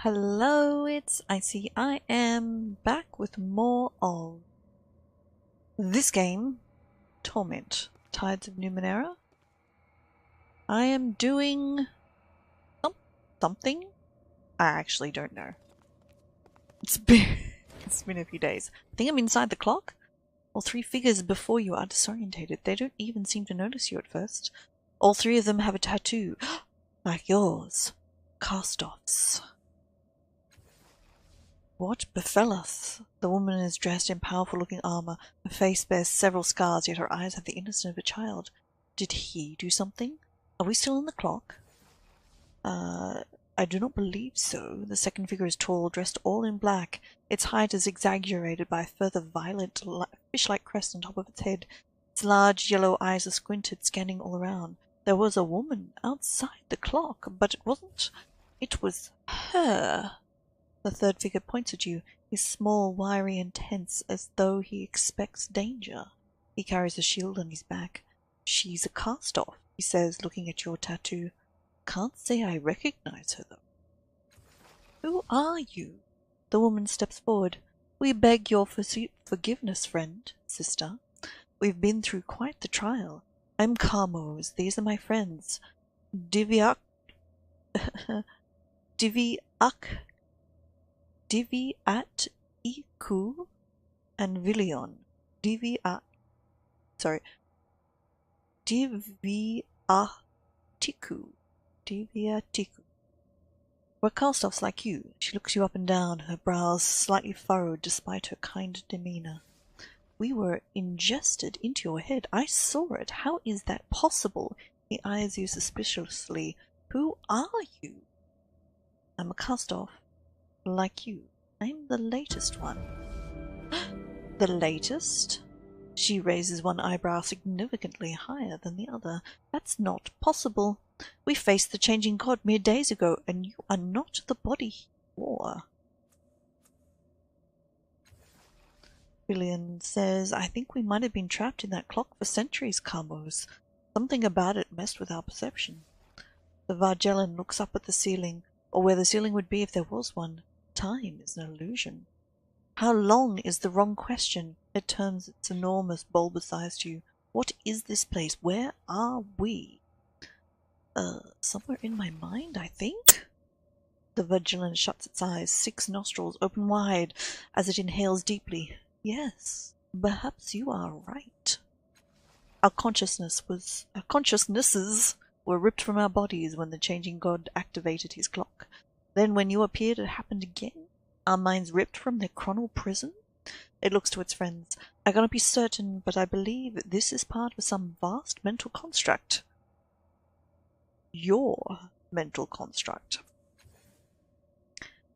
Hello, it's Icy. I am back with more of this game, Torment, Tides of Numenera. I am doing something. I actually don't know. It's been a few days. I think I'm inside the clock. All three figures before you are disorientated. They don't even seem to notice you at first. All three of them have a tattoo, like yours. Cast-offs. What befell us? The woman is dressed in powerful-looking armor. Her face bears several scars, yet her eyes have the innocence of a child. Did he do something? Are we still in the clock? I do not believe so. The second figure is tall, dressed all in black. Its height is exaggerated by a further violet, fish-like crest on top of its head. Its large yellow eyes are squinted, scanning all around. There was a woman outside the clock, but it wasn't. It was her. The third figure points at you. He's small, wiry, and tense, as though he expects danger. He carries a shield on his back. She's a cast-off, he says, looking at your tattoo. Can't say I recognize her, though. Who are you? The woman steps forward. We beg your forgiveness, friend, sister. We've been through quite the trial. I'm Kamos. These are my friends. Diviak... Diviat-iku and Vilion. Diviatiku. Diviatiku. We're cast-offs like you. She looks you up and down, her brows slightly furrowed despite her kind demeanor. We were ingested into your head. I saw it. How is that possible? He eyes you suspiciously. Who are you? I'm a cast-off. Like you. I'm the latest one. The latest? She raises one eyebrow significantly higher than the other. That's not possible. We faced the changing god mere days ago, and you are not the body he wore. Billion says, I think we might have been trapped in that clock for centuries, Kamos. Something about it messed with our perception. The Vargellan looks up at the ceiling, or where the ceiling would be if there was one. Time is an illusion. How long is the wrong question? It turns its enormous bulbous eyes to you. What is this place? Where are we? Somewhere in my mind, I think? The Vargellan shuts its eyes, 6 nostrils open wide, as it inhales deeply. Yes, perhaps you are right. Our consciousnesses were ripped from our bodies when the changing god activated his clock. Then when you appeared, it happened again. Our minds ripped from their chronal prison? It looks to its friends. I cannot be certain, but I believe this is part of some vast mental construct. Your mental construct.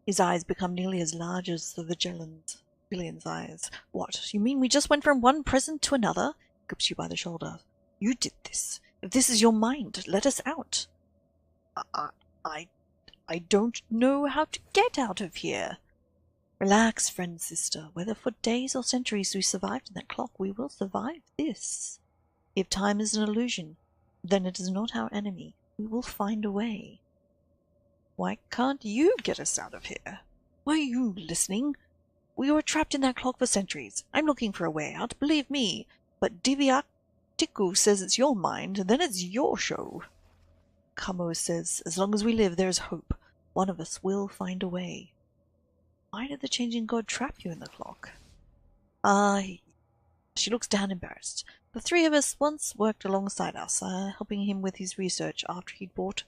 His eyes become nearly as large as the Billion's eyes. What, you mean we just went from one present to another? Grips you by the shoulder. You did this. If this is your mind, let us out. I don't know how to get out of here. Relax, friend, sister. Whether for days or centuries we survived in that clock, we will survive this. If time is an illusion, then it is not our enemy. We will find a way. Why can't you get us out of here? Were you listening? We were trapped in that clock for centuries. I'm looking for a way out, believe me. But Diviatiku says it's your mind, then it's your show. Kamo says, as long as we live, there is hope. One of us will find a way. Why did the changing god trap you in the clock? She looks down embarrassed. The 3 of us once worked alongside us, helping him with his research after he'd brought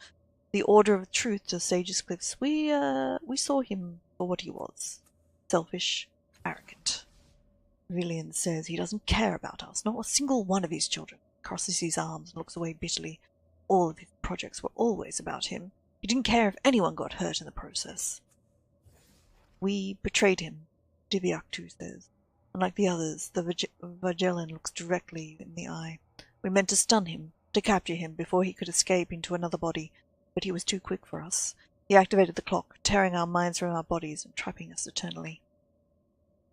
the Order of Truth to Sage's Cliffs. We saw him for what he was. Selfish, arrogant. Villian says he doesn't care about us, not a single one of his children. Crosses his arms and looks away bitterly. All of his projects were always about him. He didn't care if anyone got hurt in the process. We betrayed him, Diviaktu says. Unlike the others, the Vargellan looks directly in the eye. We meant to stun him, to capture him before he could escape into another body, but he was too quick for us. He activated the clock, tearing our minds from our bodies and trapping us eternally.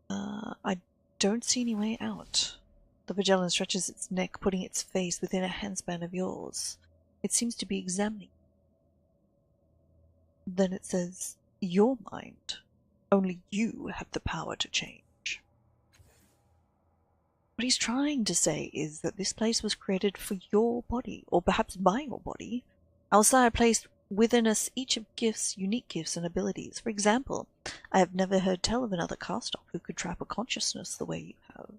I don't see any way out. The Vargellan stretches its neck, putting its face within a handspan of yours. It seems to be examining. Then it says, your mind. Only you have the power to change. What he's trying to say is that this place was created for your body, or perhaps by your body. Our sire placed within us each of gifts, unique gifts and abilities. For example, I have never heard tell of another cast-off who could trap a consciousness the way you have.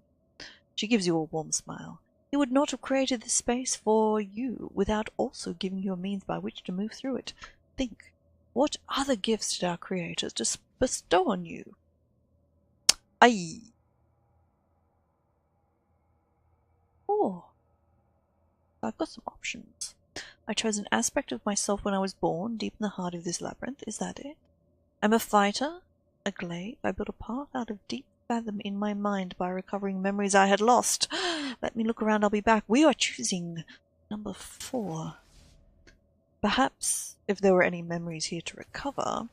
She gives you a warm smile. He would not have created this space for you without also giving you a means by which to move through it. Think, what other gifts did our creators just bestow on you? Aye. Oh, I've got some options. I chose an aspect of myself when I was born, deep in the heart of this labyrinth. Is that it? I'm a fighter, a glaive. I built a path out of deep fathom in my mind by recovering memories I had lost. Let me look around, I'll be back. We are choosing number 4. Perhaps, if there were any memories here to recover,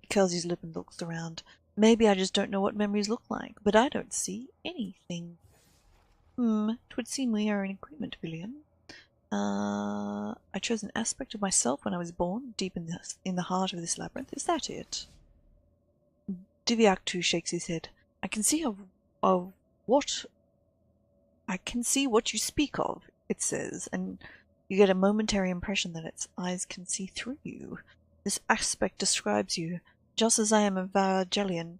he curls his lip and looks around. Maybe I just don't know what memories look like, but I don't see anything. It would seem we are in agreement, Villian. I chose an aspect of myself when I was born, deep in the heart of this labyrinth. Is that it? Divyaktu shakes his head. I can see what you speak of, it says, and you get a momentary impression that its eyes can see through you. This aspect describes you. Just as I am a Vargelian,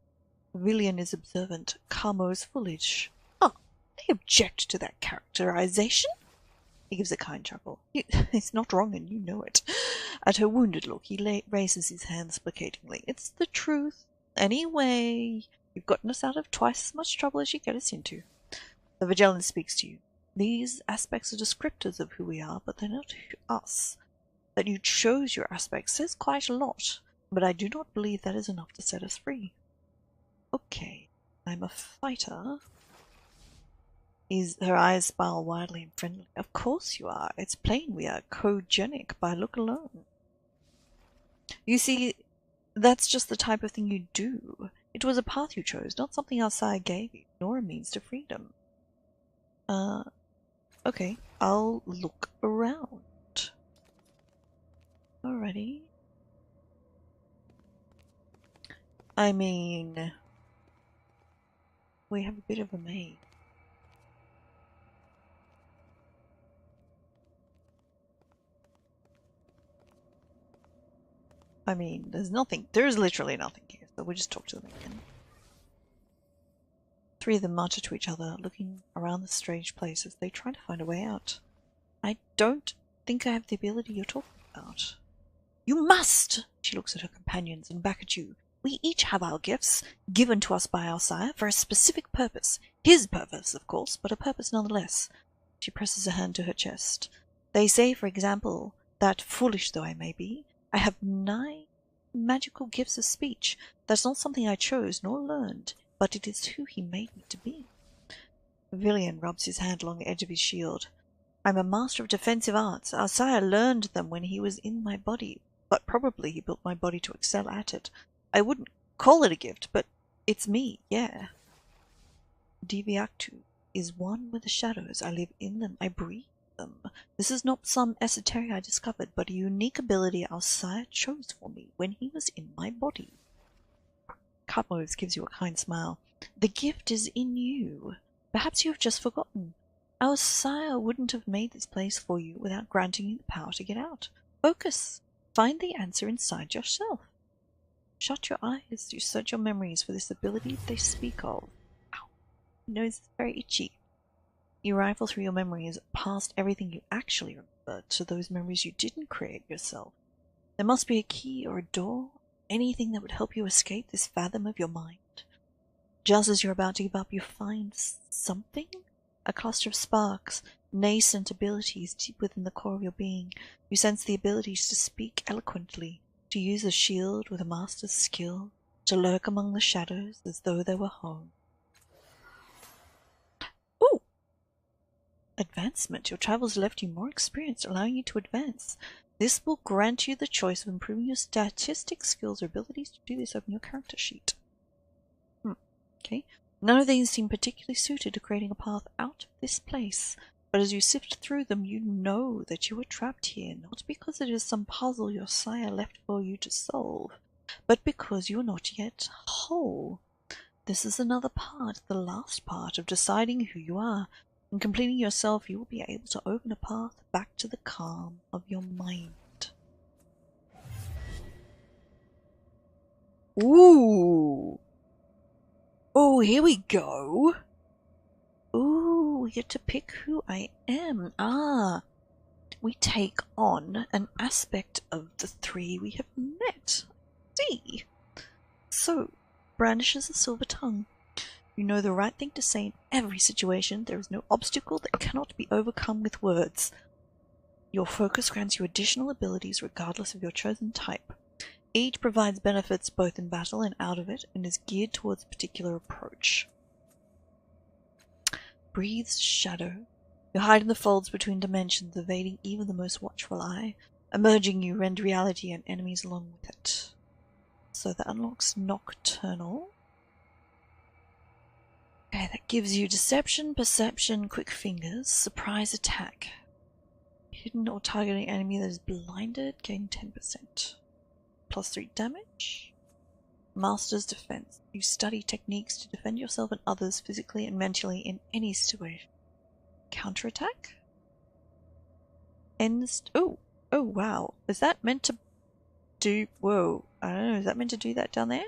Villian is observant, Carmo is foolish. Oh, I object to that characterization. He gives a kind chuckle. It's not wrong, and you know it. At her wounded look, he raises his hands placatingly. It's the truth. Anyway, you've gotten us out of twice as much trouble as you get us into. The Vargelian speaks to you. These aspects are descriptors of who we are, but they're not us. That you chose your aspects says quite a lot, but I do not believe that is enough to set us free. Okay, I'm a fighter. Her eyes smile widely and friendly. Of course you are. It's plain we are cogenic by look alone. You see, that's just the type of thing you do. It was a path you chose, not something our sire gave you, nor a means to freedom. Okay, I'll look around. Alrighty. I mean, we have a bit of a maze. I mean, there's literally nothing here, so we'll just talk to them again. 3 of them mutter to each other, looking around the strange place as they try to find a way out. I don't think I have the ability you're talking about. You must! She looks at her companions and back at you. We each have our gifts, given to us by our sire, for a specific purpose. His purpose, of course, but a purpose nonetheless. She presses a hand to her chest. They say, for example, that, foolish though I may be, I have 9 magical gifts of speech. That's not something I chose nor learned, but it is who he made me to be. Villian rubs his hand along the edge of his shield. I'm a master of defensive arts. Our sire learned them when he was in my body, but probably he built my body to excel at it. I wouldn't call it a gift, but it's me, yeah. Divyaktu is one with the shadows. I live in them. I breathe them. This is not some esoteric I discovered, but a unique ability our sire chose for me when he was in my body. Cutmoves gives you a kind smile. The gift is in you. Perhaps you have just forgotten. Our sire wouldn't have made this place for you without granting you the power to get out. Focus. Find the answer inside yourself. Shut your eyes. You search your memories for this ability they speak of. Ow. Your nose is very itchy. You rifle through your memories past everything you actually remember to those memories you didn't create yourself. There must be a key or a door, anything that would help you escape this fathom of your mind. Just as you're about to give up, you find something? A cluster of sparks, nascent abilities deep within the core of your being. You sense the abilities to speak eloquently, to use a shield with a master's skill, to lurk among the shadows as though they were home. Ooh! Advancement. Your travels left you more experienced, allowing you to advance. This will grant you the choice of improving your statistic skills or abilities. To do this, open your character sheet. Okay. None of these seem particularly suited to creating a path out of this place, but as you sift through them, you know that you were trapped here, not because it is some puzzle your sire left for you to solve, but because you're not yet whole. This is another part, the last part, of deciding who you are. In completing yourself, you will be able to open a path back to the calm of your mind. Ooh! Oh, here we go! Ooh, we get to pick who I am. Ah! We take on an aspect of the three we have met. See? So, brandishes a silver tongue. You know the right thing to say in every situation. There is no obstacle that cannot be overcome with words. Your focus grants you additional abilities regardless of your chosen type. Each provides benefits both in battle and out of it, and is geared towards a particular approach. Breathes shadow. You hide in the folds between dimensions, evading even the most watchful eye. Emerging, you rend reality and enemies along with it. So that unlocks Nocturnal. Okay, that gives you Deception, Perception, Quick Fingers, Surprise Attack. Hidden or targeting enemy that is blinded, gain 10%. Plus 3 damage. Master's Defense. You study techniques to defend yourself and others physically and mentally in any situation. Counterattack? Ends. Oh wow. Is that meant to do. Whoa. I don't know. Is that meant to do that down there?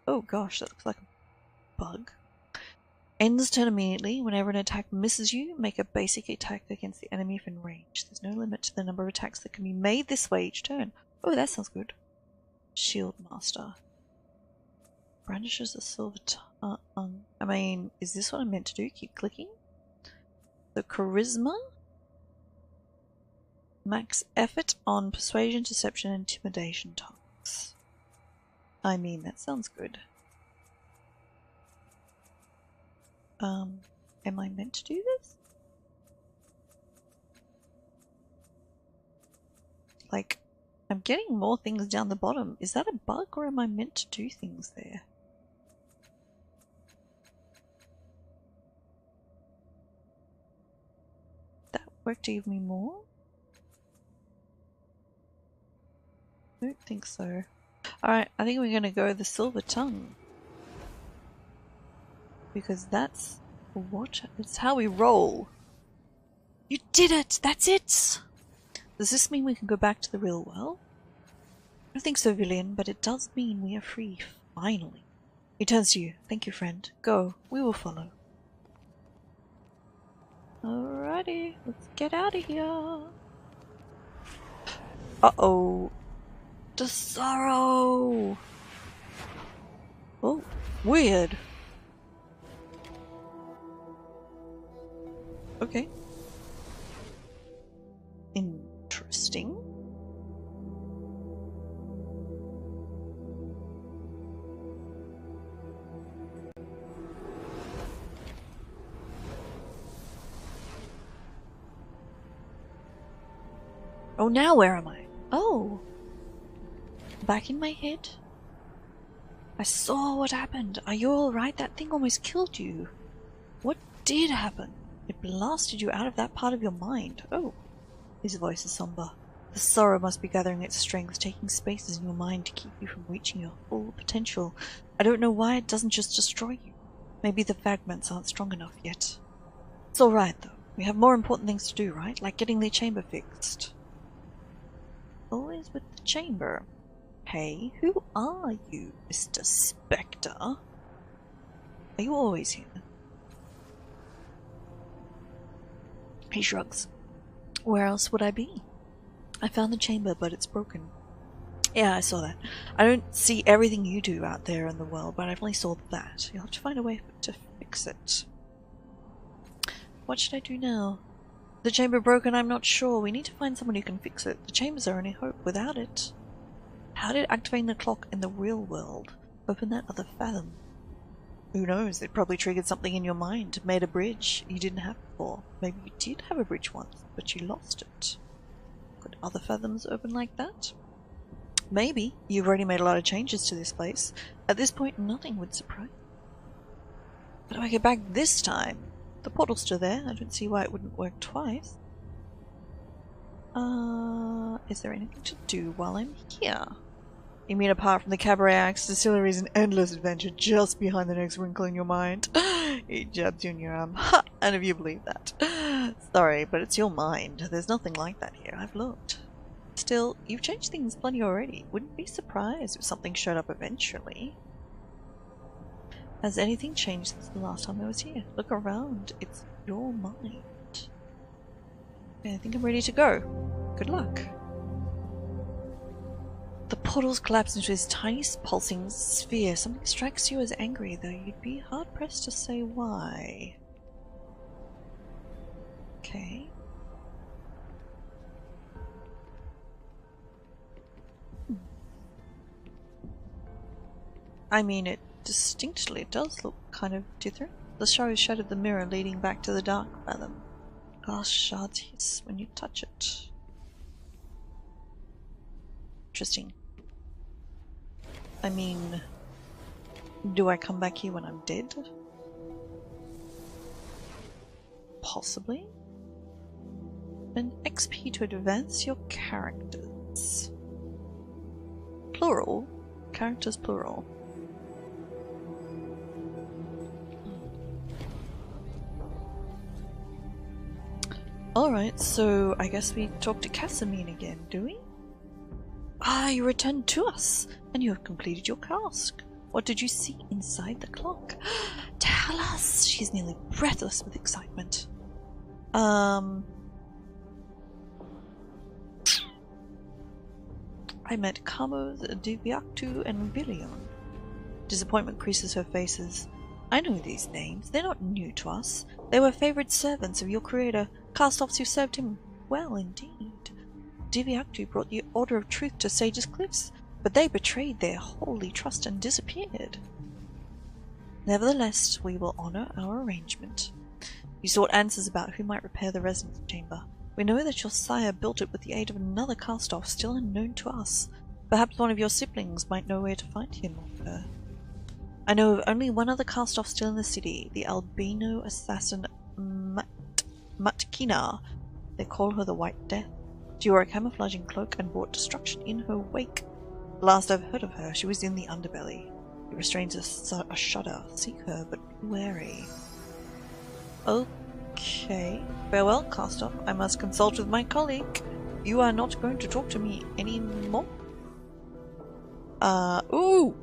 Oh gosh, that looks like a bug. Ends turn immediately. Whenever an attack misses you, make a basic attack against the enemy if in range. There's no limit to the number of attacks that can be made this way each turn. Oh, that sounds good. Shield Master. Brandishes a silver tongue. I mean, is this what I'm meant to do? Keep clicking? The Charisma? Max effort on Persuasion, Deception, and Intimidation tasks. I mean, that sounds good. Am I meant to do this? Like, I'm getting more things down the bottom. Is that a bug or am I meant to do things there? That worked to give me more? I don't think so. Alright, I think we're gonna go the Silver Tongue. Because that's what? It's how we roll. You did it! That's it! Does this mean we can go back to the real world? I don't think so, Villian, but it does mean we are free, finally. He turns to you. Thank you, friend. Go. We will follow. Alrighty, let's get out of here. Uh-oh. The sorrow! Oh, weird. Okay. Interesting. Oh, now where am I? Oh. Back in my head? I saw what happened. Are you alright? That thing almost killed you. What did happen? It blasted you out of that part of your mind. Oh. His voice is somber. The sorrow must be gathering its strength, taking spaces in your mind to keep you from reaching your full potential. I don't know why it doesn't just destroy you. Maybe the fragments aren't strong enough yet. It's alright, though. We have more important things to do, right? Like getting the chamber fixed. Always with the chamber. Hey, who are you, Mr. Spectre? Are you always here? He shrugs. Where else would I be? I found the chamber, but it's broken. Yeah, I saw that. I don't see everything you do out there in the world, but I definitely saw that. You'll have to find a way to fix it. What should I do now? The chamber broken, I'm not sure. We need to find someone who can fix it. The chamber's our only hope. Without it... How did activating the clock in the real world open that other fathom? Who knows? It probably triggered something in your mind, made a bridge you didn't have before. Maybe you did have a bridge once, but you lost it. Could other fathoms open like that? Maybe. You've already made a lot of changes to this place. At this point, nothing would surprise. How do I get back this time? The portal's still there. I don't see why it wouldn't work twice. Is there anything to do while I'm here? You mean apart from the cabaret acts, distillery is an endless adventure just behind the next wrinkle in your mind? He jabs you in your arm. Ha! And if you believe that. Sorry, but it's your mind. There's nothing like that here. I've looked. Still, you've changed things plenty already. Wouldn't be surprised if something showed up eventually. Has anything changed since the last time I was here? Look around. It's your mind. Okay, I think I'm ready to go. Good luck. The portals collapse into this tiny pulsing sphere. Something strikes you as angry, though you'd be hard-pressed to say why. Okay. I mean, it distinctly does look kind of different. The show shattered the mirror leading back to the dark fathom. Glass shards hiss when you touch it. Interesting. I mean, do I come back here when I'm dead? Possibly. An XP to advance your characters. Plural. Characters plural. Alright, so I guess we talk to Casimine again, do we? Ah, you returned to us, and you have completed your task. What did you see inside the clock? Tell us! She's nearly breathless with excitement. I met Kamos, Diviactu, and Villion. Disappointment creases her faces. I know these names. They're not new to us. They were favoured servants of your creator, cast-offs who served him well indeed. Diviactu brought the Order of Truth to Sage's Cliffs, but they betrayed their holy trust and disappeared. Nevertheless, we will honour our arrangement. You sought answers about who might repair the resonance chamber. We know that your sire built it with the aid of another cast-off still unknown to us. Perhaps one of your siblings might know where to find him or her. I know of only one other cast-off still in the city, the albino assassin Matkina. They call her the White Death. She wore a camouflaging cloak and brought destruction in her wake. Last I've heard of her, she was in the underbelly. It restrains a shudder. Seek her, but be wary. Okay. Farewell, cast-off. I must consult with my colleague. You are not going to talk to me anymore? Ooh!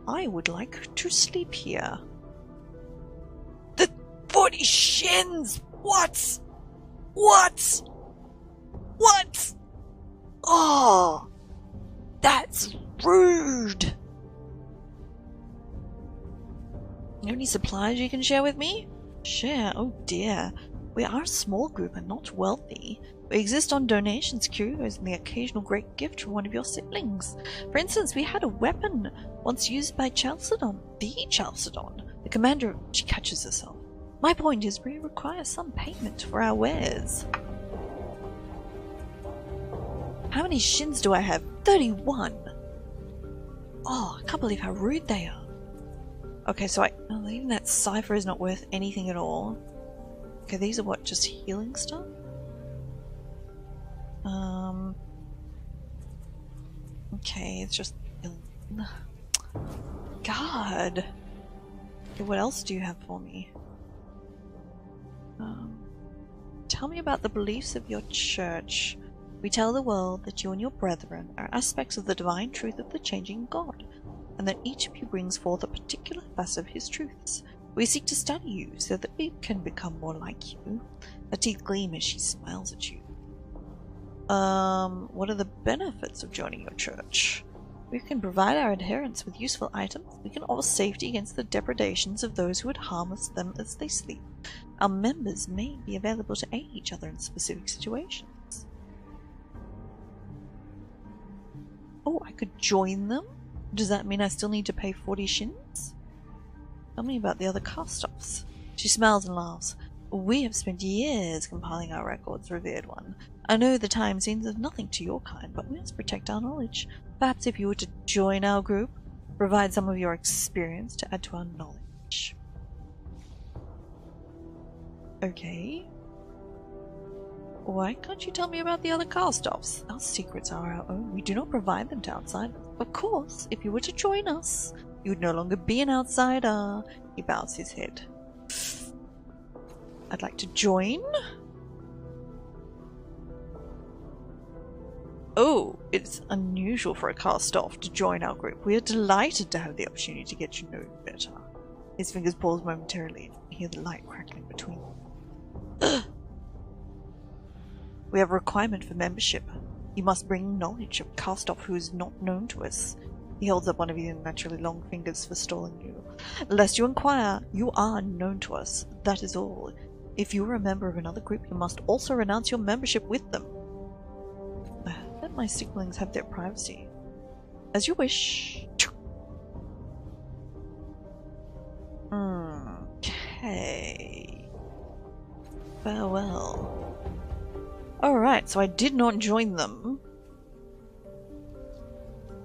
I would like to sleep here. The 40 shins! What? What? What? Oh! That's rude! You have any supplies you can share with me? Share? Oh dear. We are a small group and not wealthy. We exist on donations, curios, and the occasional great gift from one of your siblings. For instance, we had a weapon once used by Chalcedon, the Chalcedon, the commander. She catches herself. My point is, we require some payment for our wares. How many shins do I have? 31! Oh, I can't believe how rude they are. Okay, so even that cipher is not worth anything at all. Okay, these are what, just healing stuff? Okay, it's just... God! Okay, what else do you have for me? Tell me about the beliefs of your church. We tell the world that you and your brethren are aspects of the divine truth of the changing God, and that each of you brings forth a particular facet of his truths. We seek to study you so that we can become more like you. Her teeth gleam as she smiles at you. What are the benefits of joining your church? We can provide our adherents with useful items. We can offer safety against the depredations of those who would harm them as they sleep. Our members may be available to aid each other in specific situations. Oh, I could join them? Does that mean I still need to pay 40 shins? Tell me about the other cast-offs. She smiles and laughs. We have spent years compiling our records, revered one. I know the time seems of nothing to your kind, but we must protect our knowledge. Perhaps if you were to join our group, provide some of your experience to add to our knowledge. Okay. Why can't you tell me about the other cast-offs? Our secrets are our own. We do not provide them to outsiders. Of course, if you were to join us, you would no longer be an outsider. He bows his head. I'd like to join. Oh, it's unusual for a cast-off to join our group. We are delighted to have the opportunity to get to know you better. His fingers pause momentarily. You hear the light crackling between them. We have a requirement for membership. You must bring knowledge of cast-off who is not known to us. He holds up one of his naturally long fingers for stalling you. Lest you inquire, you are known to us. That is all. If you are a member of another group, you must also renounce your membership with them. Let my siblings have their privacy. As you wish. Okay. Farewell. Alright, so I did not join them.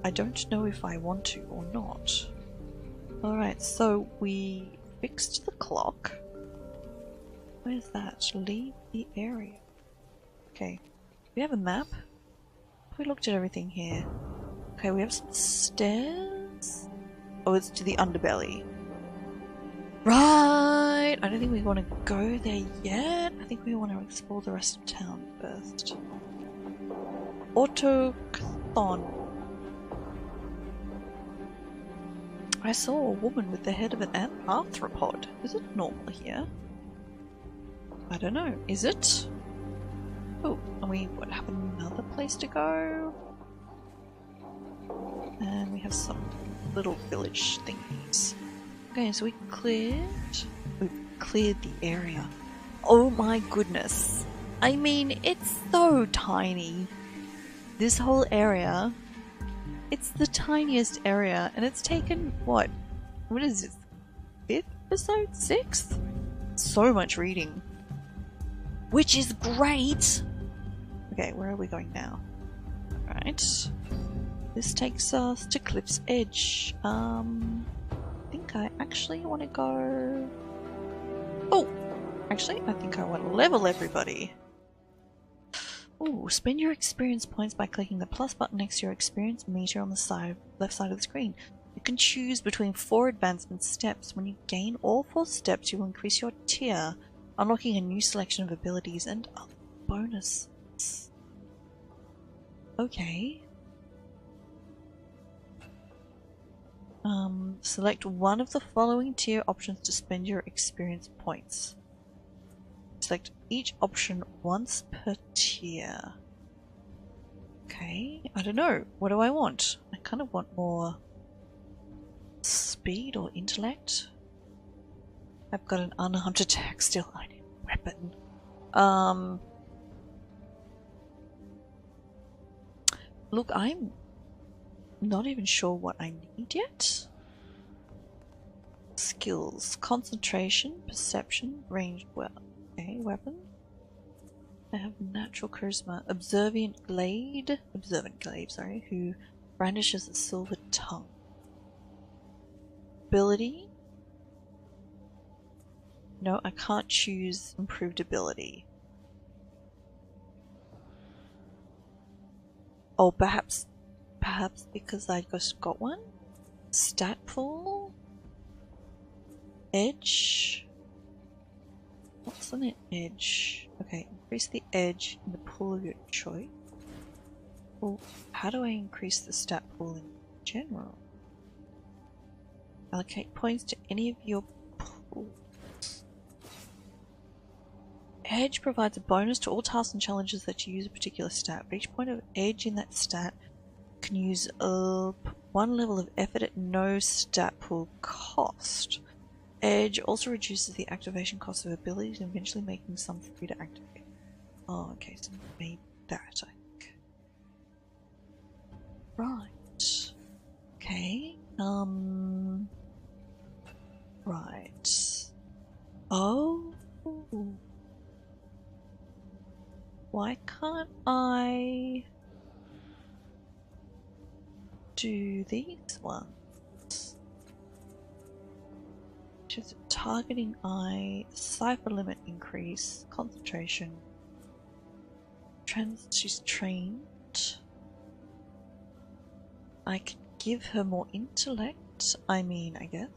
I don't know if I want to or not. Alright, so we fixed the clock. Where's that? Leave the area. Okay. We have a map. We looked at everything here. Okay, we have some stairs. Oh, it's to the underbelly. Right! I don't think we want to go there yet. I think we want to explore the rest of town first. Autochthon. I saw a woman with the head of an arthropod. Is it normal here? I don't know. Is it? Oh, and we would have another place to go. And we have some little village thingies. Okay, so we've cleared the area. Oh my goodness. I mean, it's so tiny. This whole area, it's the tiniest area, and it's taken, what is this, 5th episode? 6th? So much reading. Which is great! Okay, where are we going now? Right. This takes us to Cliff's Edge. I think I actually want to go... Oh! Actually, I think I want to level everybody. Ooh, spend your experience points by clicking the plus button next to your experience meter on the left side of the screen. You can choose between 4 advancement steps. When you gain all 4 steps, you will increase your tier, unlocking a new selection of abilities and other bonuses. Okay. Select one of the following tier options to spend your experience points. Select each option once per tier. Okay, I don't know. What do I want? I kind of want more speed or intellect. I've got an unarmed attack still. I need a weapon. Look, I'm not even sure what I need yet. Skills. Concentration, perception, ranged weapon. I have natural charisma. Observant glaive, sorry, who brandishes a silver tongue. Ability. No, I can't choose improved ability. Oh, perhaps because I just got one? Stat pool? Edge? What's on an edge? Okay, increase the edge in the pool of your choice. Well, how do I increase the stat pool in general? Allocate points to any of your pools. Edge provides a bonus to all tasks and challenges that you use a particular stat. For each point of edge in that stat, you can use 1 level of effort at no stat pool cost. Edge also reduces the activation cost of abilities and eventually making some free to activate. Oh, okay, so maybe that, I think. Right. Okay, right. Oh. Why can't I do these ones? Which is targeting eye, cipher limit increase, concentration. She's trained. I can give her more intellect, I guess.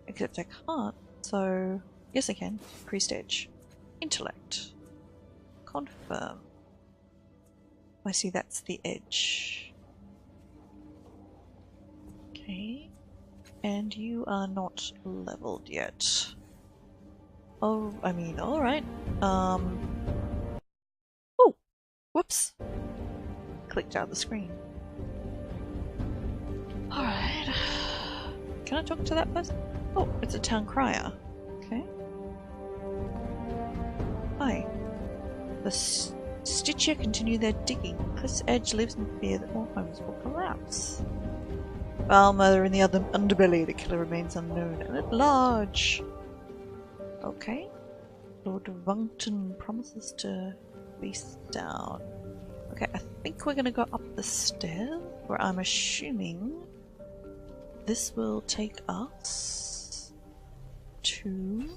Except I can't, so yes I can. Pre-stage. Intellect. Confirm. I see that's the edge. Okay. And you are not leveled yet. Oh, alright. Oh! Whoops! Clicked out of the screen. Alright. Can I talk to that person? Oh, it's a town crier. Okay. Hi. The Stitcher continue their digging. Cliff's Edge lives in fear that more homes will collapse. Foul murder in the other underbelly. The killer remains unknown and at large. Okay. Lord Vunkton promises to beast down. Okay, I think we're gonna go up the stairs, where I'm assuming this will take us to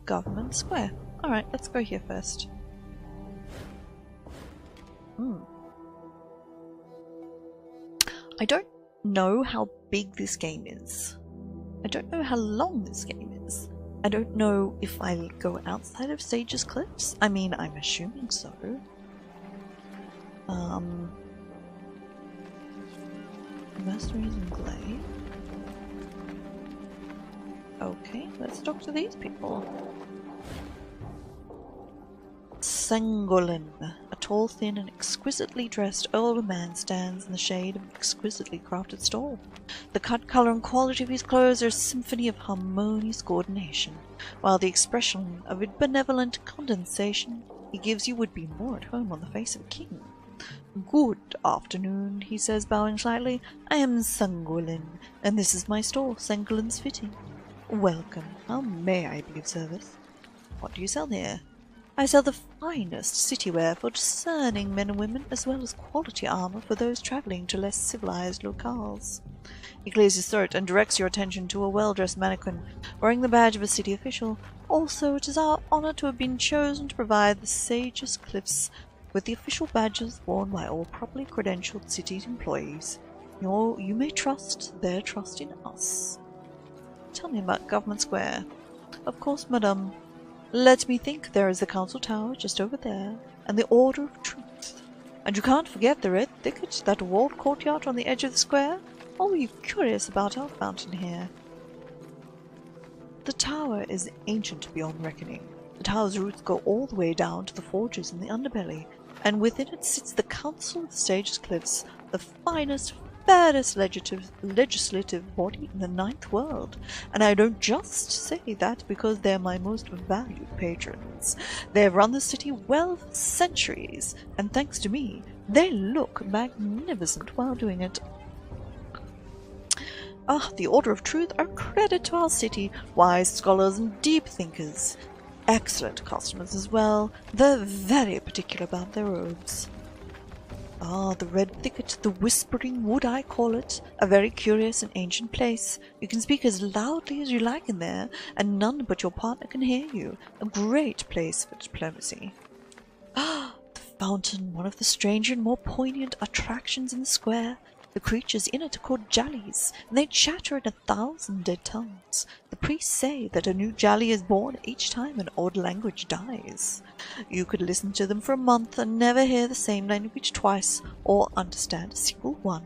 Government Square. Alright, let's go here first. I don't know how big this game is. I don't know how long this game is. I don't know if I'll go outside of Sage's Cliffs. I'm assuming so. Mercenaries and Glade. Okay, let's talk to these people. Sengolin, a tall, thin, and exquisitely dressed older man stands in the shade of an exquisitely crafted stall. The cut, colour, and quality of his clothes are a symphony of harmonious coordination, while the expression of a benevolent condensation he gives you would be more at home on the face of a king. Good afternoon, he says, bowing slightly. I am Sengolin, and this is my store, Sengolin's Fitting. Welcome. How may I be of service? What do you sell here? I sell the finest city wear for discerning men and women, as well as quality armor for those traveling to less civilized locales. He clears his throat and directs your attention to a well-dressed mannequin wearing the badge of a city official. Also, it is our honor to have been chosen to provide the Sage's Cliffs with the official badges worn by all properly credentialed city employees. You may trust their trust in us. Tell me about Government Square. Of course, madame. Let me think. There is the council tower just over there, and the Order of Truth. And you can't forget the red thicket, that walled courtyard on the edge of the square. Or were you curious about our fountain here? The tower is ancient beyond reckoning. The tower's roots go all the way down to the forges in the underbelly, and within it sits the Council of Sage's Cliffs, the finest, fairest legislative body in the Ninth World. And I don't just say that because they're my most valued patrons. They've run the city well for centuries, and thanks to me, they look magnificent while doing it. The Order of Truth are a credit to our city, wise scholars and deep thinkers. Excellent customers as well. They're very particular about their robes. The Red Thicket, the Whispering Wood I call it, a very curious and ancient place. You can speak as loudly as you like in there, and none but your partner can hear you. A great place for diplomacy. The fountain, one of the stranger and more poignant attractions in the square. The creatures in it are called Jallies, and they chatter in 1,000 dead tongues. The priests say that a new Jallie is born each time an old language dies. You could listen to them for a month and never hear the same language twice, or understand a single one.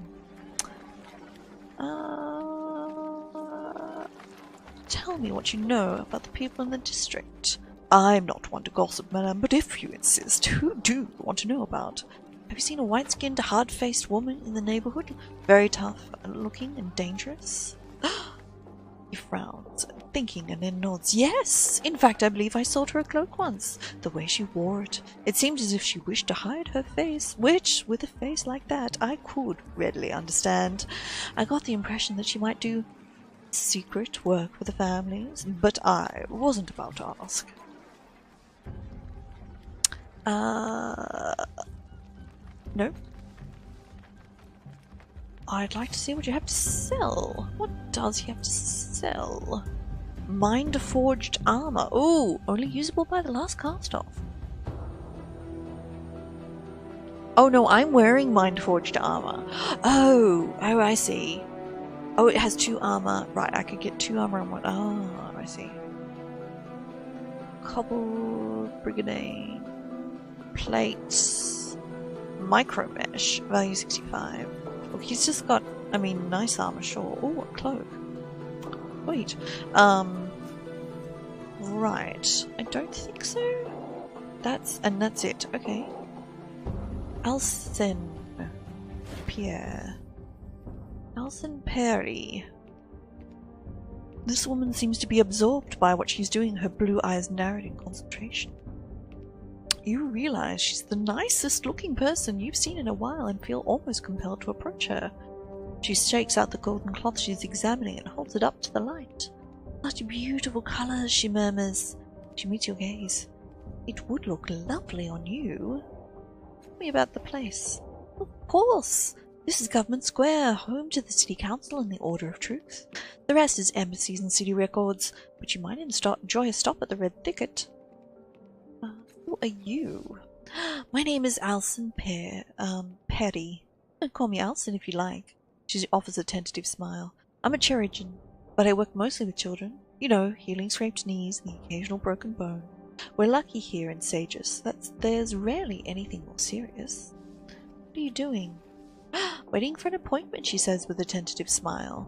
Tell me what you know about the people in the district. I'm not one to gossip, madame, but if you insist, who do you want to know about? Have you seen a white-skinned, hard-faced woman in the neighborhood? Very tough-looking and dangerous? He frowns, thinking, and then nods. Yes! In fact, I believe I sold her a cloak once. The way she wore it. It seemed as if she wished to hide her face, which, with a face like that, I could readily understand. I got the impression that she might do secret work for the families, but I wasn't about to ask. No. I'd like to see what you have to sell. What does he have to sell? Mind-forged armor. Ooh, only usable by the last cast-off. Oh no, I'm wearing mind-forged armor. Oh, I see. Oh, it has 2 armor. Right, I could get 2 armor and 1. Oh, I see. Cobble, Brigandine, plates, micro mesh, value 65. Look, he's just got, I mean, nice armor, sure. Oh, a cloak. Wait. Right. I don't think so. That's it. Okay. Alcin Pierre. Alcin Perry. This woman seems to be absorbed by what she's doing, her blue eyes narrowed in concentration. You realize she's the nicest looking person you've seen in a while and feel almost compelled to approach her. She shakes out the golden cloth she's examining and holds it up to the light. Such beautiful colors, she murmurs. She meets your gaze. It would look lovely on you. Tell me about the place. Of course. This is Government Square, home to the City Council and the Order of Truth. The rest is embassies and city records, but you might enjoy a stop at the Red Thicket. Who are you? My name is Alcin Perry. Call me Alcin if you like. She offers a tentative smile. I'm a chirurgeon, but I work mostly with children. You know, healing scraped knees and the occasional broken bone. We're lucky here in Sages. There's rarely anything more serious. What are you doing? Waiting for an appointment, she says with a tentative smile.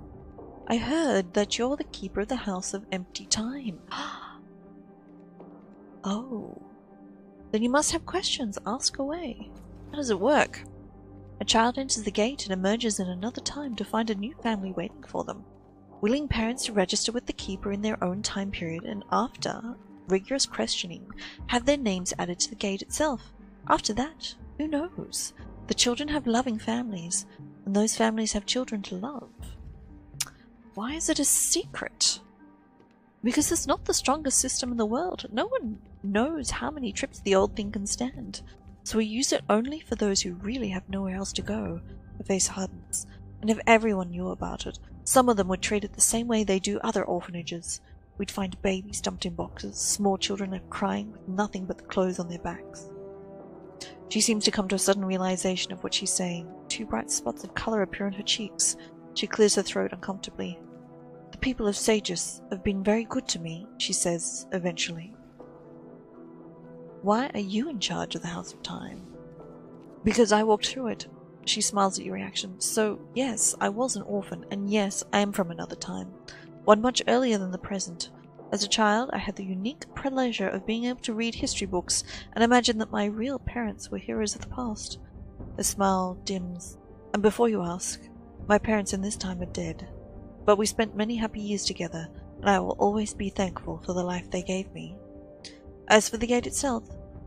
I heard that you're the keeper of the House of Empty Time. Oh. Then you must have questions. Ask away. How does it work? A child enters the gate and emerges in another time to find a new family waiting for them. Willing parents to register with the keeper in their own time period and after rigorous questioning have their names added to the gate itself. After that, who knows? The children have loving families, and those families have children to love. Why is it a secret? Because it's not the strongest system in the world. No one knows how many trips the old thing can stand. So we use it only for those who really have nowhere else to go. Her face hardens. And if everyone knew about it, some of them would treat it the same way they do other orphanages. We'd find babies dumped in boxes, small children left crying with nothing but the clothes on their backs. She seems to come to a sudden realization of what she's saying. 2 bright spots of color appear on her cheeks. She clears her throat uncomfortably. The people of Sages have been very good to me, she says eventually. Why are you in charge of the House of Time? Because I walked through it. She smiles at your reaction. So, yes, I was an orphan, and yes, I am from another time. One much earlier than the present. As a child, I had the unique pleasure of being able to read history books and imagine that my real parents were heroes of the past. The smile dims. And before you ask, my parents in this time are dead. But we spent many happy years together, and I will always be thankful for the life they gave me. As for the gate itself,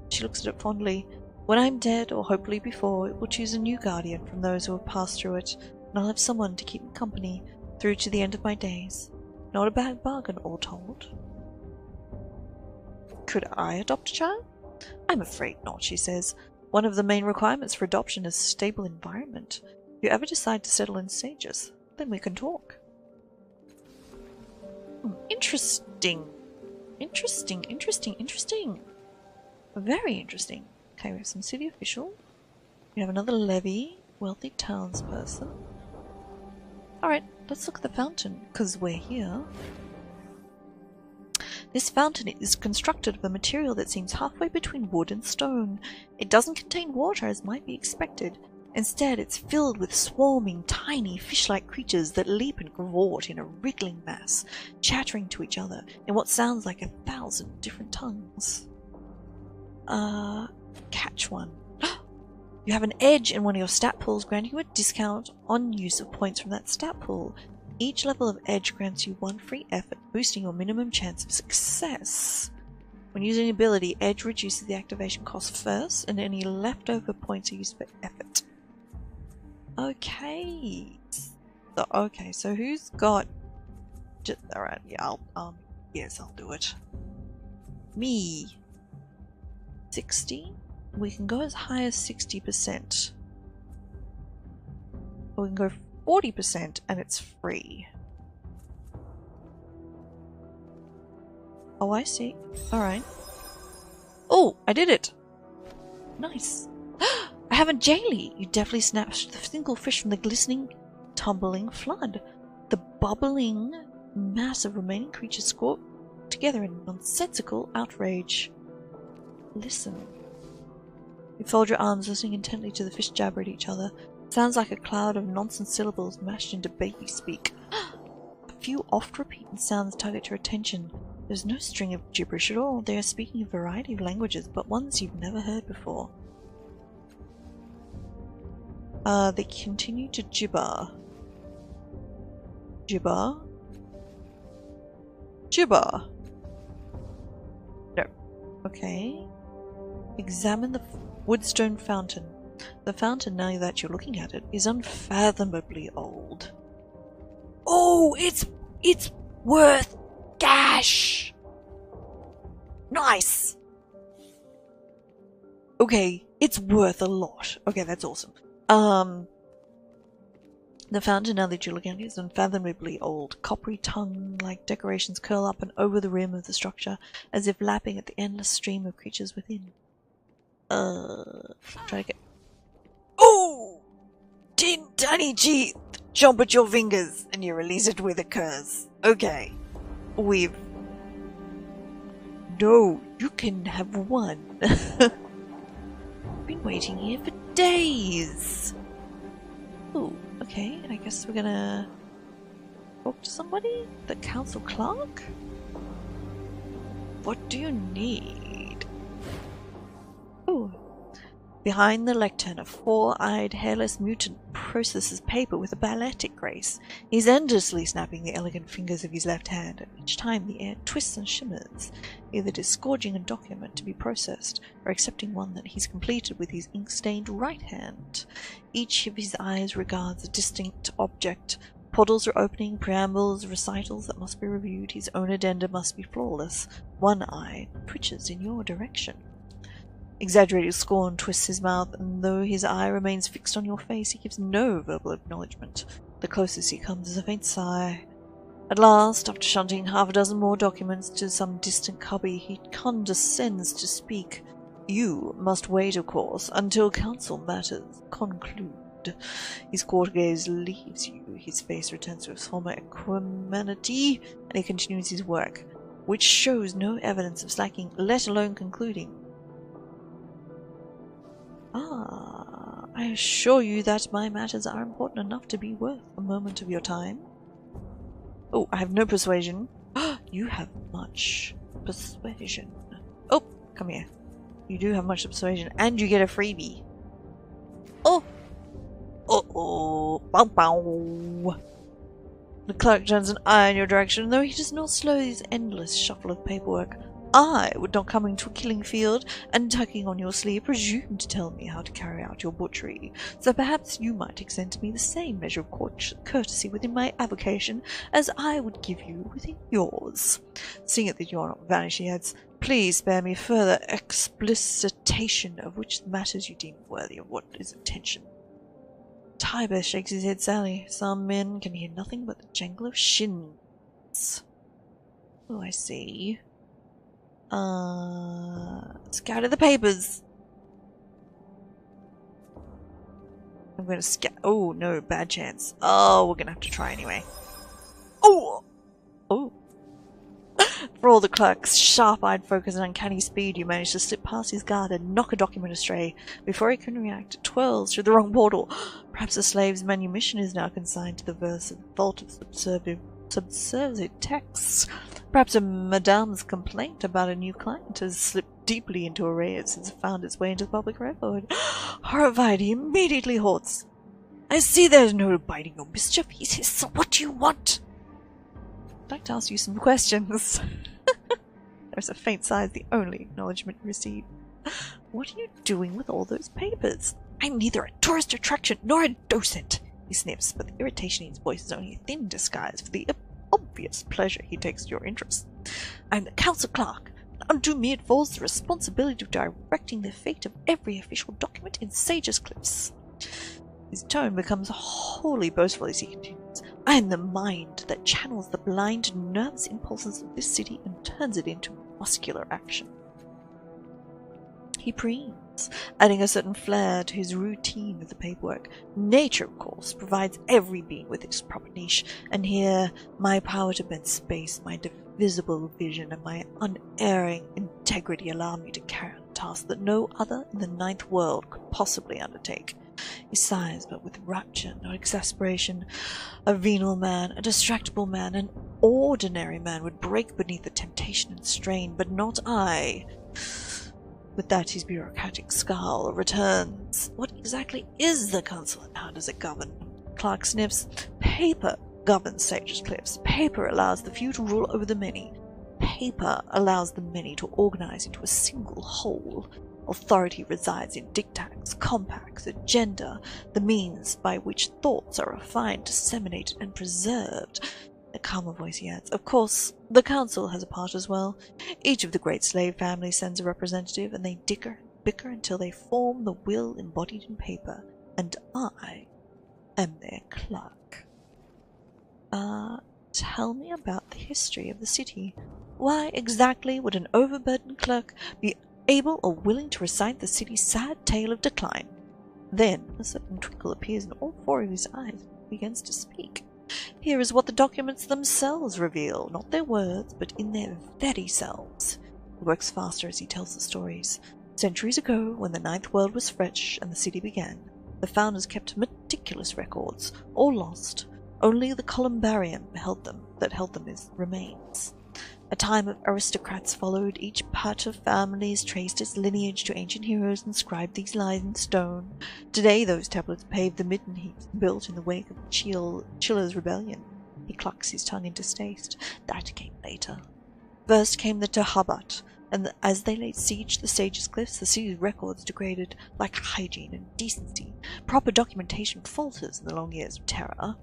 she looks at it fondly. When I'm dead, or hopefully before, it will choose a new guardian from those who have passed through it, and I'll have someone to keep me company through to the end of my days. Not a bad bargain, all told. Could I adopt a child? I'm afraid not, she says. One of the main requirements for adoption is a stable environment. If you ever decide to settle in Sages, then we can talk. Interesting. Interesting. Very interesting. Okay, we have some city official. We have another levy, wealthy townsperson. Alright, let's look at the fountain, because we're here. This fountain is constructed of a material that seems halfway between wood and stone. It doesn't contain water as might be expected. Instead, it's filled with swarming, tiny, fish-like creatures that leap and cavort in a wriggling mass, chattering to each other in what sounds like 1,000 different tongues. Catch one. You have an edge in one of your stat pools, granting you a discount on use of points from that stat pool. Each level of edge grants you 1 free effort, boosting your minimum chance of success. When using an ability, edge reduces the activation cost first, and any leftover points are used for effort. Okay. So who's got... Alright, yeah, yes, I'll do it. Me. 60? We can go as high as 60%. Or we can go 40% and it's free. Oh, I see. Alright. Oh, I did it! Nice. I haven't Jaylee! You deftly snatched the single fish from the glistening, tumbling flood. The bubbling mass of remaining creatures squawked together in nonsensical outrage. Listen. You fold your arms, listening intently to the fish jabber at each other. It sounds like a cloud of nonsense syllables mashed into baby speak. A few oft-repeated sounds tug at your attention. There's no string of gibberish at all. They are speaking a variety of languages, but ones you've never heard before. They continue to gibber. Gibber? Gibber. No. Okay. Examine the woodstone fountain. The fountain, now that you're looking at it, is unfathomably old. Oh, it's worth cash! Nice! Okay, it's worth a lot. Okay, that's awesome. The fountain, now that you're looking at it, is unfathomably old. Coppery tongue-like decorations curl up and over the rim of the structure, as if lapping at the endless stream of creatures within. Try to get... Oh! Tiny teeth! Jump at your fingers, and you release it with a curse. Okay. We've... No, you can have one. I've been waiting here for days. Oh, okay, I guess we're gonna talk to somebody? The council clerk? What do you need? Oh, behind the lectern, a four-eyed, hairless mutant processes paper with a balletic grace. He's endlessly snapping the elegant fingers of his left hand, and each time the air twists and shimmers, either disgorging a document to be processed, or accepting one that he's completed with his ink-stained right hand. Each of his eyes regards a distinct object. Portals are opening, preambles, recitals that must be reviewed. His own addenda must be flawless. One eye twitches in your direction. Exaggerated scorn twists his mouth, and though his eye remains fixed on your face, he gives no verbal acknowledgement. The closest he comes is a faint sigh. At last, after shunting half a dozen more documents to some distant cubby, he condescends to speak. You must wait, of course, until council matters conclude. His court gaze leaves you. His face returns to its former equanimity, and he continues his work, which shows no evidence of slacking, let alone concluding. I assure you that my matters are important enough to be worth a moment of your time. Oh, I have no persuasion. You have much persuasion. Oh, come here. You do have much persuasion, and you get a freebie. Oh! Uh-oh! Bow bow! The clerk turns an eye in your direction, though he does not slow his endless shuffle of paperwork. I would not come into a killing field and tugging on your sleeve presume to tell me how to carry out your butchery, so perhaps you might extend me the same measure of courtesy within my avocation as I would give you within yours. Seeing that you are not vanished, he adds, please spare me further explicitation of which matters you deem worthy of what is attention. Tiber shakes his head sadly. Some men can hear nothing but the jangle of shins. Oh, I see. Scatter the papers. I'm gonna oh no, bad chance. Oh, we're gonna have to try anyway. Oh! Oh. For all the clerk's sharp-eyed focus and uncanny speed, you manage to slip past his guard and knock a document astray. Before he can react, it twirls through the wrong portal. Perhaps a slave's manumission is now consigned to the vault of subservient texts. Perhaps a madame's complaint about a new client has slipped deeply into arrears since it found its way into the public record. Horrified, he immediately halts. I see there's no abiding your mischief, he says, so what do you want? I'd like to ask you some questions. There's a faint sigh as the only acknowledgement you receive. What are you doing with all those papers? I'm neither a tourist attraction nor a docent, he sniffs, but the irritation in his voice is only a thin disguise for the obvious pleasure he takes to your interest. I'm the council clerk, and unto me it falls the responsibility of directing the fate of every official document in Sage's Cliffs. His tone becomes wholly boastful as he continues. I am the mind that channels the blind, nervous impulses of this city and turns it into muscular action. he preens, adding a certain flair to his routine of the paperwork. Nature, of course, provides every being with its proper niche, and here my power to bend space, my divisible vision, and my unerring integrity allow me to carry out a task that no other in the ninth world could possibly undertake. He sighs, but with rapture, not exasperation. A venal man, a distractible man, an ordinary man would break beneath the temptation and strain, but not I. With that, his bureaucratic scowl returns. What exactly is the council, and how does it govern? Clark sniffs. Paper governs Sage's Cliffs. Paper allows the few to rule over the many. Paper allows the many to organize into a single whole. Authority resides in diktats, compacts, agenda, the means by which thoughts are refined, disseminated, and preserved. In a calmer voice he adds, of course, the council has a part as well. Each of the great slave families sends a representative, and they bicker until they form the will embodied in paper, and I am their clerk. Tell me about the history of the city. Why exactly would an overburdened clerk be able or willing to recite the city's sad tale of decline? Then a certain twinkle appears in all four of his eyes, and he begins to speak. Here is what the documents themselves reveal, not their words, but in their very selves. He works faster as he tells the stories. Centuries ago, when the ninth world was fresh and the city began, the founders kept meticulous records, all lost. Only the columbarium that held them remains. A time of aristocrats followed. Each patch of families traced its lineage to ancient heroes and inscribed these lines in stone. Today those tablets paved the midden heaps built in the wake of Chilla's rebellion. He clucks his tongue in distaste. That came later. First came the Tahabat, and as they laid siege to the Sage's Cliffs, the city's records degraded like hygiene and decency. Proper documentation falters in the long years of terror.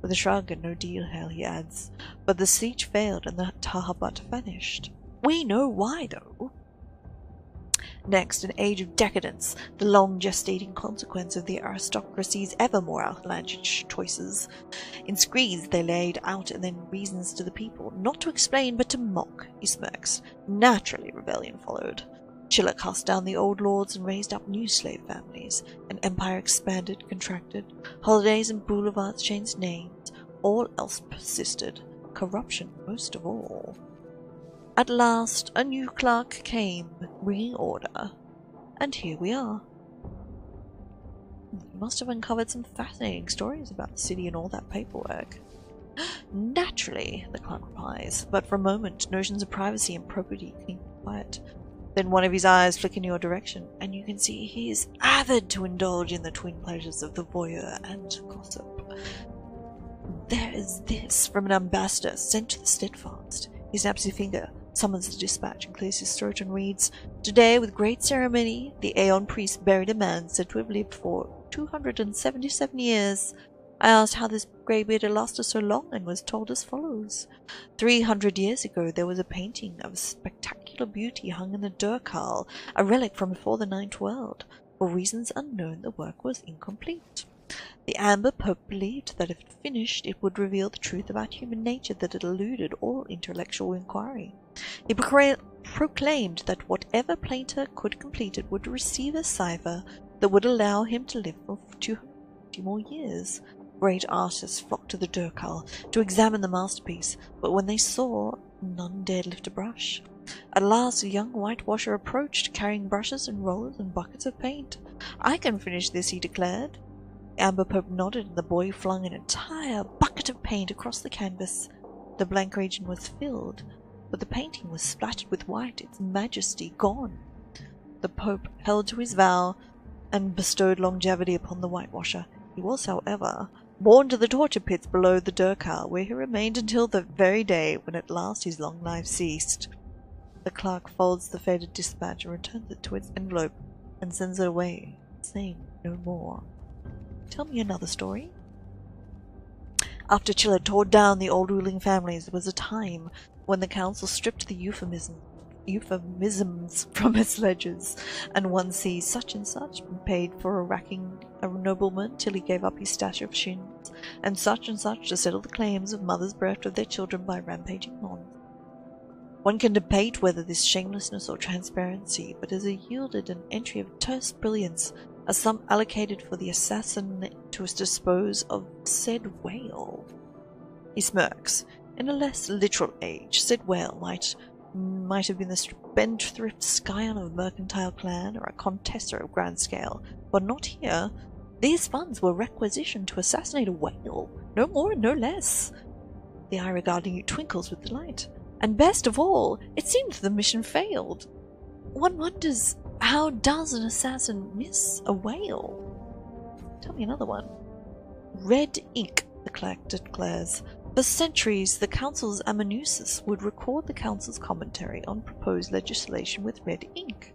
With a shrug and no detail, he adds, but the siege failed and the Tahabat vanished. We know why, though. Next, an age of decadence, the long gestating consequence of the aristocracy's ever more outlandish choices. In screeds they laid out and then reasons to the people, not to explain but to mock, he smirks. Naturally rebellion followed. Chilla cast down the old lords and raised up new slave families. An empire expanded, contracted. Holidays and boulevards changed names. All else persisted. Corruption most of all. At last, a new clerk came, bringing order. And here we are. You must have uncovered some fascinating stories about the city and all that paperwork. Naturally, the clerk replies, but for a moment, notions of privacy and property cling quiet. Then one of his eyes flick in your direction, and you can see he is avid to indulge in the twin pleasures of the voyeur and gossip. There is this from an ambassador sent to the Steadfast. He snaps his finger, summons the dispatch, and clears his throat and reads, Today, with great ceremony, the Aeon priest buried a man said to have lived for 277 years. I asked how this greybeard had lasted so long, and was told as follows. 300 years ago there was a painting of spectacular beauty hung in the Durkal, a relic from before the ninth world. For reasons unknown, the work was incomplete. The Amber Pope believed that if it finished, it would reveal the truth about human nature that had eluded all intellectual inquiry. He proclaimed that whatever painter could complete it would receive a cipher that would allow him to live for 250 more years. Great artists flocked to the Durkal to examine the masterpiece, but when they saw, none dared lift a brush. At last a young whitewasher approached, carrying brushes and rollers and buckets of paint. I can finish this, he declared. The Amber Pope nodded, and the boy flung an entire bucket of paint across the canvas. The blank region was filled, but the painting was splattered with white, its majesty gone. The Pope held to his vow and bestowed longevity upon the whitewasher. He was, however, borne to the torture pits below the Durkal, where he remained until the very day when at last his long life ceased. The clerk folds the faded dispatch and returns it to its envelope, and sends it away, saying no more. Tell me another story. After Chilla tore down the old ruling families, there was a time when the council stripped the euphemisms from its ledgers, and one sees such and such been paid for racking a nobleman till he gave up his stash of shins, and such to settle the claims of mothers bereft of their children by rampaging mons. One can debate whether this shamelessness or transparency, but as a yielded an entry of terse brilliance, a sum allocated for the assassin to dispose of said whale. He smirks. In a less literal age, said whale might have been the spendthrift scion of a mercantile clan or a contessor of grand scale, but not here. These funds were requisitioned to assassinate a whale, no more and no less. The eye regarding you twinkles with delight. And best of all, it seems the mission failed. One wonders, how does an assassin miss a whale? Tell me another one. Red ink, the clerk declares. For centuries, the Council's amanuensis would record the Council's commentary on proposed legislation with red ink.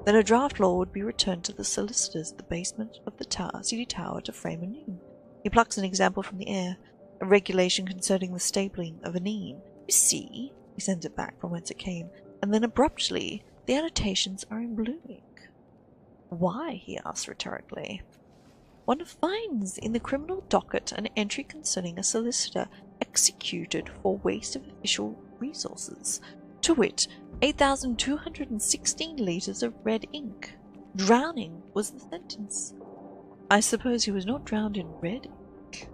Then a draft law would be returned to the solicitors at the basement of the city tower to frame anew. He plucks an example from the air, a regulation concerning the stabling of an inn. You see, he sends it back from whence it came, and then abruptly, the annotations are in blue ink. Why, he asks rhetorically. One finds in the criminal docket an entry concerning a solicitor executed for waste of official resources, to wit, 8,216 litres of red ink. Drowning was the sentence. I suppose he was not drowned in red ink.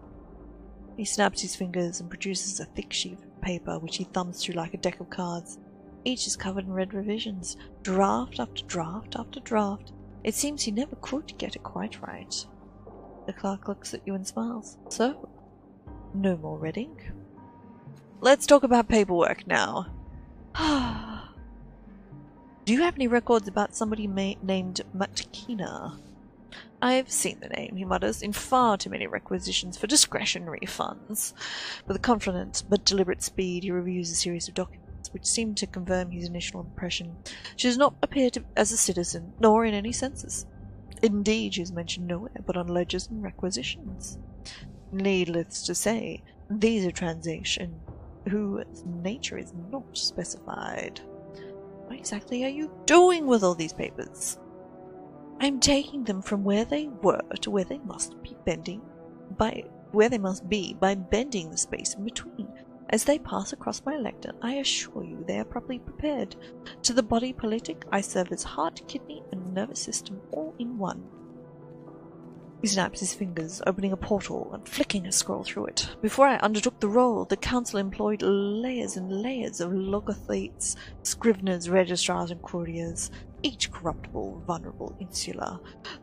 He snaps his fingers and produces a thick sheet of paper which he thumbs through like a deck of cards. Each is covered in red revisions, draft after draft after draft. It seems he never could get it quite right. The clerk looks at you and smiles. So, no more red ink. Let's talk about paperwork now. Do you have any records about somebody named Matkina? I've seen the name, he mutters, in far too many requisitions for discretionary funds. With a confident but deliberate speed, he reviews a series of documents which seem to confirm his initial impression. She does not appear as a citizen, nor in any census. Indeed, she is mentioned nowhere but on ledgers and requisitions. Needless to say, these are transactions whose nature is not specified. What exactly are you doing with all these papers? I am taking them from where they were to where they must be by bending the space in between. As they pass across my lectern, I assure you they are properly prepared. To the body politic, I serve as heart, kidney, and nervous system all in one. He snaps his fingers, opening a portal and flicking a scroll through it. Before I undertook the role, the council employed layers and layers of logothetes, scriveners, registrars, and couriers, each corruptible, vulnerable, insular.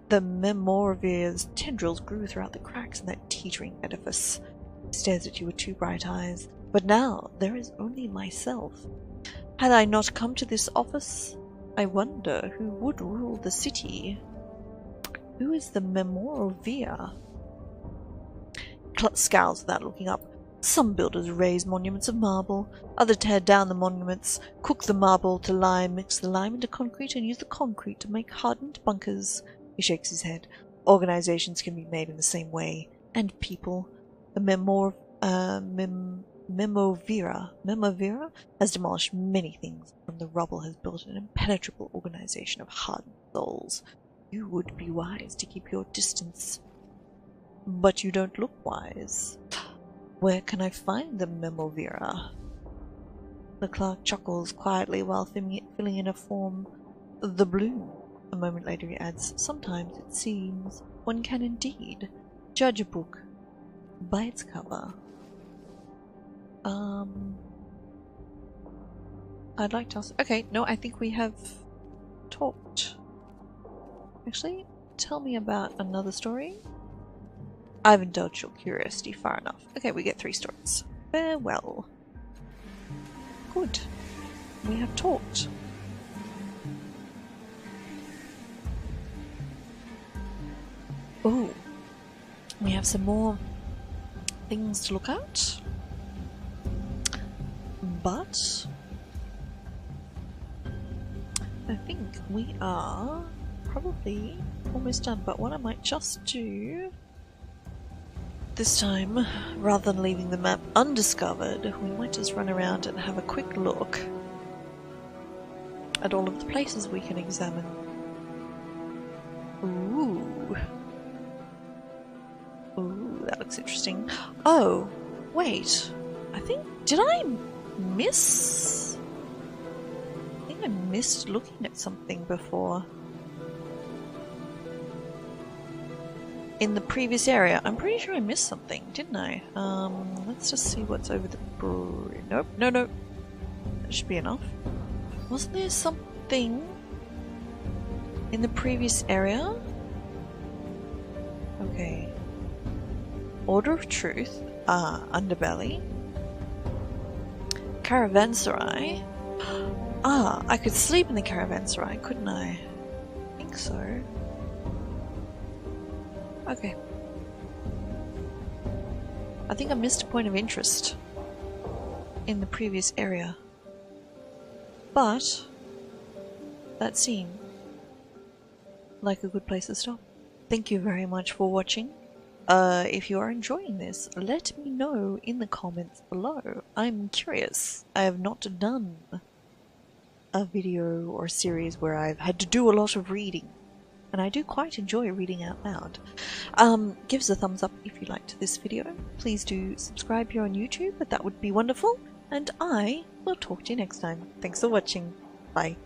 The Memoravir's tendrils grew throughout the cracks in that teetering edifice. He stares at you with two bright eyes. But now there is only myself. Had I not come to this office, I wonder who would rule the city. Who is the Memoravir? Scowls without looking up. Some builders raise monuments of marble, others tear down the monuments, cook the marble to lime, mix the lime into concrete, and use the concrete to make hardened bunkers. He shakes his head. Organizations can be made in the same way. And people. The Memovira has demolished many things. From the rubble has built an impenetrable organization of hardened souls. You would be wise to keep your distance. But you don't look wise. Where can I find the Memovira? The clerk chuckles quietly while filling in a form. The bloom. A moment later he adds, sometimes it seems one can indeed judge a book by its cover. I'd like to ask... Okay, no, I think we have talked. Actually, tell me about another story. I've indulged your curiosity far enough. Okay, we get 3 stories. Farewell. Good. We have talked. Oh. We have some more things to look at. But I think we are probably almost done. But what I might just do this time, rather than leaving the map undiscovered, we might just run around and have a quick look at all of the places we can examine. Ooh. Ooh, that looks interesting. Oh, wait. I think... Did I miss missed looking at something before. In the previous area. I'm pretty sure I missed something, didn't I? Let's just see what's over the bridge. Nope, no. That should be enough. Wasn't there something in the previous area? Okay. Order of Truth. Underbelly. Caravanserai. I could sleep in the caravanserai, couldn't I? I think so. Okay. I think I missed a point of interest in the previous area. But that seemed like a good place to stop. Thank you very much for watching. If you are enjoying this, let me know in the comments below. I'm curious. I have not done a video or series where I've had to do a lot of reading. And I do quite enjoy reading out loud. Give us a thumbs up if you liked this video. Please do subscribe here on YouTube, that would be wonderful. And I will talk to you next time. Thanks for watching. Bye.